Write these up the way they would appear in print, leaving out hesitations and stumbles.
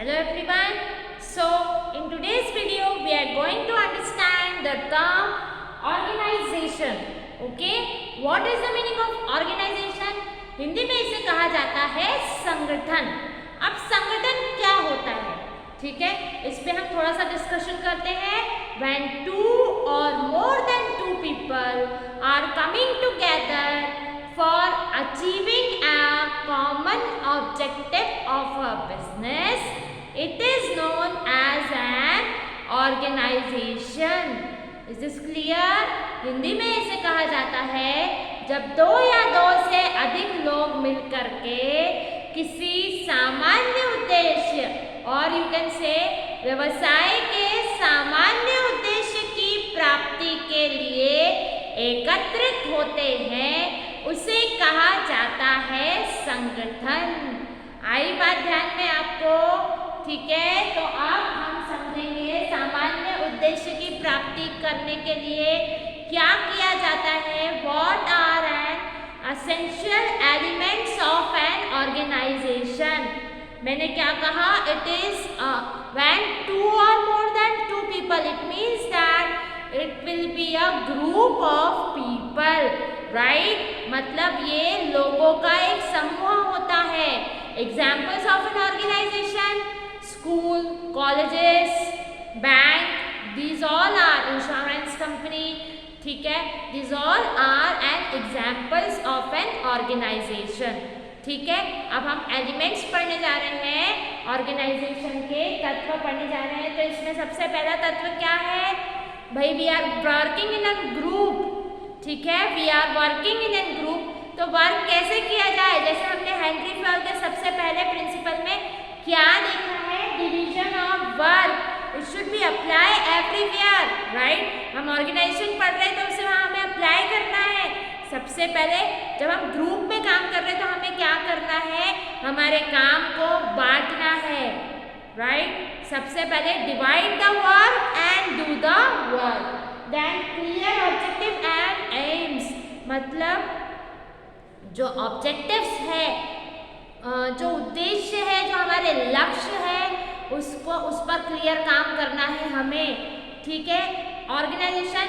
Hello everyone. So in today's video we are going to understand the term organization. Okay, what is the meaning of organization? Hindi में इसे कहा जाता है संगठन. अब संगठन क्या होता है, ठीक है, इस पे हम थोड़ा सा डिस्कशन करते हैं. When two or more than two people are coming together for achieving a common objective of a business, it is known as an organization. Is this clear? Hindi में इसे कहा जाता है जब दो या दो से अधिक लोग मिलकर के किसी सामान्य उद्देश्य और यू कैन से व्यवसाय के सामान्य उद्देश्य की प्राप्ति के लिए एकत्रित होते हैं, उसे कहा जाता है संगठन. आई बात ध्यान में आपको, ठीक है. तो अब हम समझेंगे सामान्य उद्देश्य की प्राप्ति करने के लिए क्या किया जाता है. What are an essential elements of an organization. मैंने क्या कहा, इट इज व्हेन टू और more than two people, it means that it will be a group of people, right. मतलब ये लोगों का एक समूह होता है. Examples of an organization: school, colleges, bank, these all are insurance company, ठीक है. these all are an examples of an organization, ठीक है. अब हम एलिमेंट्स पढ़ने जा रहे हैं, ऑर्गेनाइजेशन के तत्व पढ़ने जा रहे हैं. तो इसमें सबसे पहला तत्व क्या है भाई, we are working in a group, ठीक है. We are working in an group. तो वर्क कैसे किया जाए, जैसे हमने हेनरी फ्योल के सबसे पहले प्रिंसिपल में क्या देखा है, division of work. It should be apply everywhere, right. हम ऑर्गेनाइजेशन पढ़ रहे हैं तो उसे वहाँ हमें अप्लाई करना है. सबसे पहले जब हम ग्रुप में काम कर रहे हैं तो हमें क्या करना है, हमारे काम को बांटना है, राइट. सबसे पहले divide the work and do the work. Then clear objective and aims, मतलब जो ऑब्जेक्टिव्स है, जो उद्देश्य है, जो हमारे लक्ष्य है, उसको उस पर क्लियर काम करना है हमें, ठीक है. ऑर्गेनाइजेशन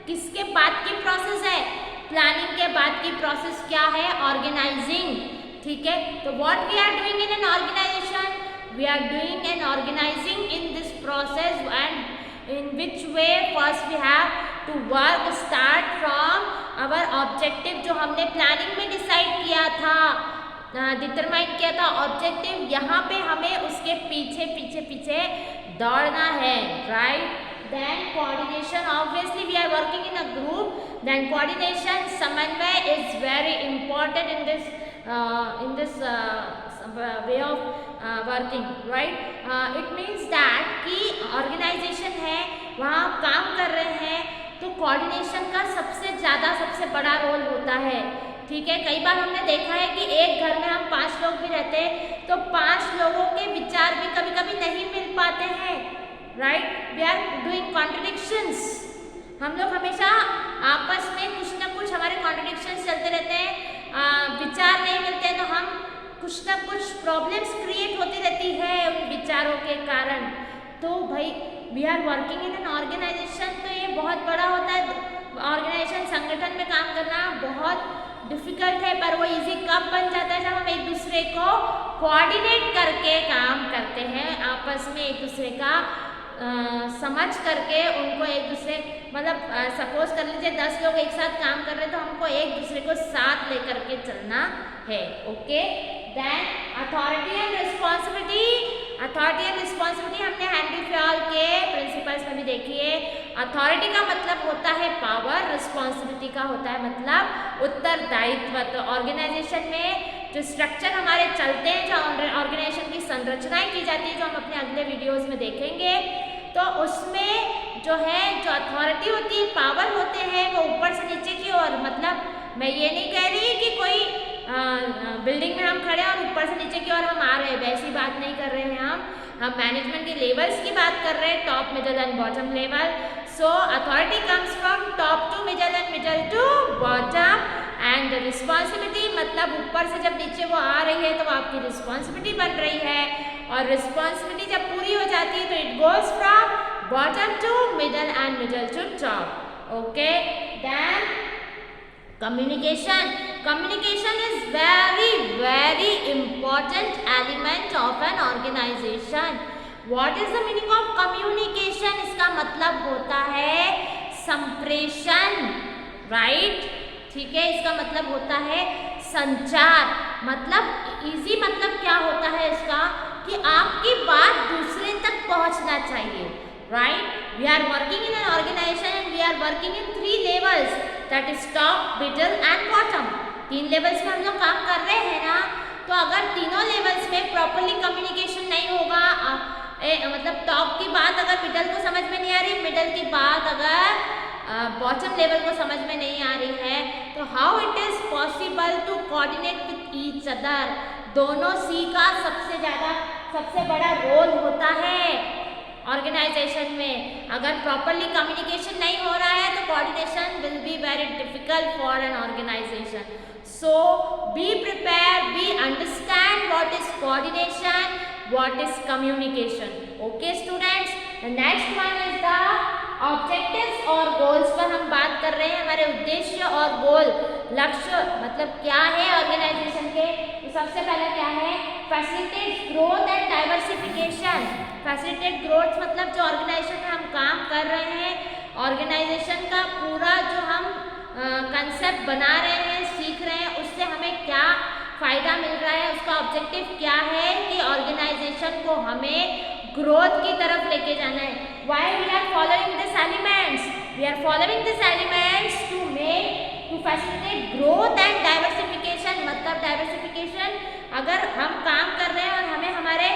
किसके बाद की प्रोसेस है, प्लानिंग के बाद की प्रोसेस क्या है, ऑर्गेनाइजिंग, ठीक है. तो what we are doing in an organization, we are doing an organizing in this process and in which way first we have to work start from our objective, जो हमने प्लानिंग में decide किया था, determine किया था objective. यहाँ पे हमें उसके पीछे पीछे पीछे दौड़ना है, right. Then coordination, obviously we are working in a group. Then coordination, समन्वय is very important in this way of working, right. It means that कि ऑर्गेनाइजेशन है, वहाँ काम कर रहे हैं तो कोऑर्डिनेशन का सबसे बड़ा रोल होता है, ठीक है. कई बार हमने देखा है कि एक घर में हम 5 लोग भी रहते हैं तो 5 लोगों के विचार भी कभी कभी नहीं मिल पाते हैं, right. We are doing contradictions. हम लोग हमेशा आपस में कुछ ना कुछ हमारे कॉन्ट्रडिक्शंस चलते रहते हैं, विचार नहीं मिलते हैं, तो हम कुछ ना कुछ प्रॉब्लम्स क्रिएट होती रहती है उन विचारों के कारण. तो भाई we are working in an organization, तो ये बहुत बड़ा होता है. ऑर्गेनाइजेशन, संगठन में काम करना बहुत डिफिकल्ट है, पर वो इजी कब बन जाता है, जब हम एक दूसरे को कोऑर्डिनेट करके काम करते हैं, आपस में एक दूसरे का समझ करके उनको एक दूसरे, मतलब सपोज कर लीजिए 10 लोग एक साथ काम कर रहे हैं तो हमको एक दूसरे को साथ लेकर के चलना है, okay. Then authority and responsibility. Authority and responsibility हमने हेनरी फ्योल के प्रिंसिपल्स में भी देखी है. अथॉरिटी का मतलब होता है पावर, रिस्पॉन्सिबिलिटी का होता है मतलब उत्तरदायित्व. तो ऑर्गेनाइजेशन में जो स्ट्रक्चर हमारे चलते हैं, जो ऑर्गेनाइजेशन की संरचनाएं की जाती है, जो हम अपने अगले वीडियोस में देखेंगे, तो उसमें जो है, जो अथॉरिटी होती है, पावर होते हैं, वो ऊपर से नीचे की ओर. मतलब मैं ये नहीं कह रही कि कोई बिल्डिंग में हम खड़े हैं और ऊपर से नीचे की ओर हम आ रहे हैं, वैसी बात नहीं कर रहे हैं हम मैनेजमेंट के लेवल्स की बात कर रहे हैं, top, middle and bottom level. So authority comes from top to middle and middle to bottom. And responsibility मतलब ऊपर से जब नीचे वो आ रही है तो वो आपकी रिस्पॉन्सिबिलिटी बन रही है. और रिस्पॉन्सिबिलिटी जब पूरी हो जाती है तो it goes from bottom to middle and middle to top. Okay, then communication. Communication is very important element of an organization. What is the meaning of communication? इसका मतलब होता है संप्रेषण, राइट? ठीक है, इसका मतलब होता है संचार। मतलब इजी मतलब क्या होता है इसका कि आपकी बात दूसरे तक पहुंचना चाहिए, right? We are working in an organization and we are working in 3 levels, that is top, middle and bottom. 3 levels में हम लोग काम कर रहे हैं ना, तो अगर तीनों levels में properly communication नहीं होगा, मतलब टॉप की बात अगर मिडल को समझ में नहीं आ रही, मिडल की बात अगर बॉटम लेवल को समझ में नहीं आ रही है, तो how it is possible to coordinate with each other. दोनों सी का सबसे बड़ा रोल होता है ऑर्गेनाइजेशन में। अगर प्रॉपरली कम्युनिकेशन नहीं हो रहा है तो coordination will be very difficult for an organization. So be prepare, be understand what is coordination, what is communication. Okay students, the next one is the objectives और गोल्स पर हम बात कर रहे हैं। हमारे उद्देश्य और गोल, लक्ष्य मतलब क्या है ऑर्गेनाइजेशन के। तो सबसे पहले क्या है, facilitate growth and diversification. Facilitate growth मतलब जो ऑर्गेनाइजेशन में हम काम कर रहे हैं, ऑर्गेनाइजेशन का पूरा जो हम कंसेप्ट बना रहे हैं, सीख रहे हैं, उससे हमें क्या फायदा मिल रहा है, उसका ऑब्जेक्टिव क्या है कि ऑर्गेनाइजेशन को हमें ग्रोथ की तरफ लेके जाना है। Why we are following these elements? We are following these elements to facilitate growth and diversification। मतलब डाइवर्सिफिकेशन, अगर हम काम कर रहे हैं और हमें हमारे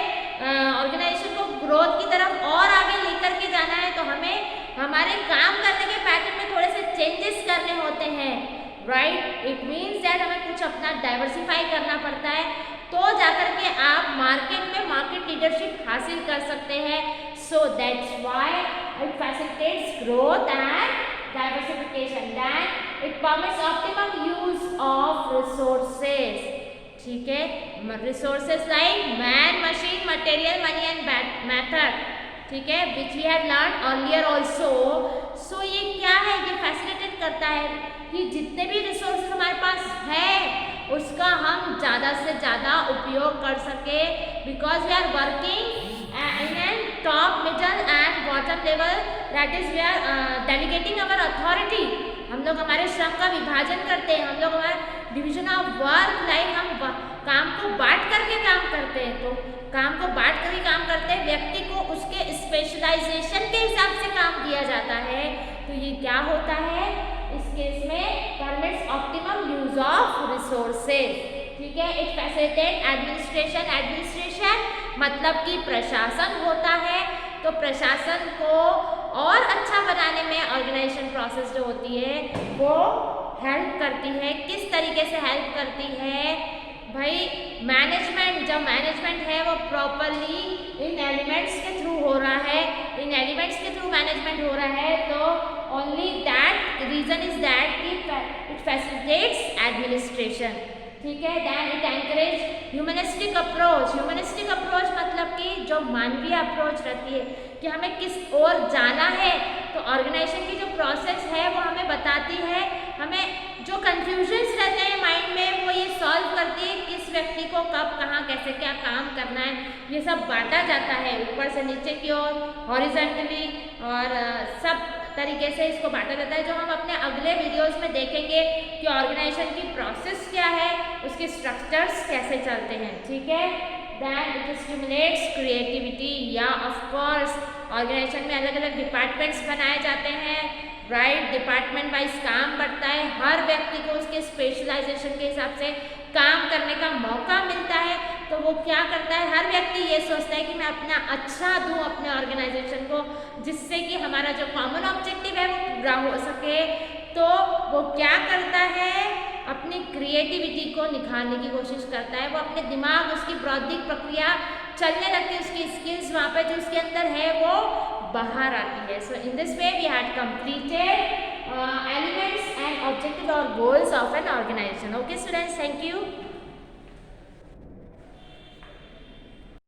ऑर्गेनाइजेशन को ग्रोथ की तरफ और आगे लेकर के जाना है, तो हमें हमारे काम करने के पैटर्न में थोड़े से चेंजेस करने होते हैं, राइट? इट मीन्स दैट हमें कुछ अपना डाइवर्सिफाई करना पड़ता है, तो जाकर के आप मार्केट में मार्केट लीडरशिप हासिल कर सकते हैं। So that's why it facilitates growth and diversification. Then it permits optimum use of resources. ठीक है, resources like man, machine, material, money and method. ठीक है, which we had learn earlier also. So ये क्या है, ये फैसिलिटेट करता है कि जितने भी रिसोर्सेज हमारे पास है उसका हम ज़्यादा से ज़्यादा उपयोग कर सके, because we are working in an top, middle and bottom level, that is we are delegating our authority. हम लोग हमारे श्रम का विभाजन करते हैं, हम लोग हमारा डिविजन ऑफ वर्क, लाइक हम काम को बांट करके काम करते हैं। तो काम को बांट करके काम करते हैं, व्यक्ति को उसके स्पेशलाइजेशन के हिसाब से काम दिया जाता है। तो ये क्या होता है इस केस में, permits optimum use of resources. ठीक है, इट फैसिलिटेट एडमिनिस्ट्रेशन। एडमिनिस्ट्रेशन मतलब कि प्रशासन होता है, तो प्रशासन को और अच्छा बनाने में ऑर्गेनाइजेशन प्रोसेस जो होती है वो हेल्प करती है। किस तरीके से हेल्प करती है भाई, मैनेजमेंट, जब मैनेजमेंट है वो प्रॉपरली इन एलिमेंट्स के थ्रू हो रहा है, इन एलिमेंट्स के थ्रू मैनेजमेंट हो रहा है, तो only that reason is that it facilitates administration. ठीक है, then it encourage humanistic approach. Humanistic approach मतलब कि जो मानवीय अप्रोच रहती है कि हमें किस ओर जाना है, तो ऑर्गेनाइजेशन की जो प्रोसेस है वो हमें बताती है, हमें जो कंफ्यूजन्स रहते हैं माइंड में वो ये सॉल्व करती है, किस व्यक्ति को कब कहाँ कैसे क्या काम करना है, ये सब बांटा जाता है ऊपर से नीचे की ओर, हॉरिजॉन्टली, और सब तरीके से इसको बांटा जाता है, जो हम अपने अगले वीडियोस में देखेंगे कि ऑर्गेनाइजेशन की प्रोसेस क्या है, उसके स्ट्रक्चर्स कैसे चलते हैं। ठीक है, देन इट स्टिमुलेट्स क्रिएटिविटी। या ऑफ कोर्स ऑर्गेनाइजेशन में अलग अलग डिपार्टमेंट्स बनाए जाते हैं, राइट? डिपार्टमेंट वाइज काम बढ़ता है, हर व्यक्ति को उसके स्पेशलाइजेशन के हिसाब से काम करने का मौका मिलता है। तो वो क्या करता है, हर व्यक्ति ये सोचता है कि मैं अपना अच्छा दूं अपने ऑर्गेनाइजेशन को, जिससे कि हमारा जो कॉमन ऑब्जेक्टिव है वो पूरा हो सके। तो वो क्या करता है, अपनी क्रिएटिविटी को निखारने की कोशिश करता है, वो अपने दिमाग, उसकी बौद्धिक प्रक्रिया चलने लगती है, उसकी स्किल्स वहाँ पे जो उसके अंदर है वो बाहर आती है। So in this way we had completed elements and objective और goals of an organization. Okay students, thank you.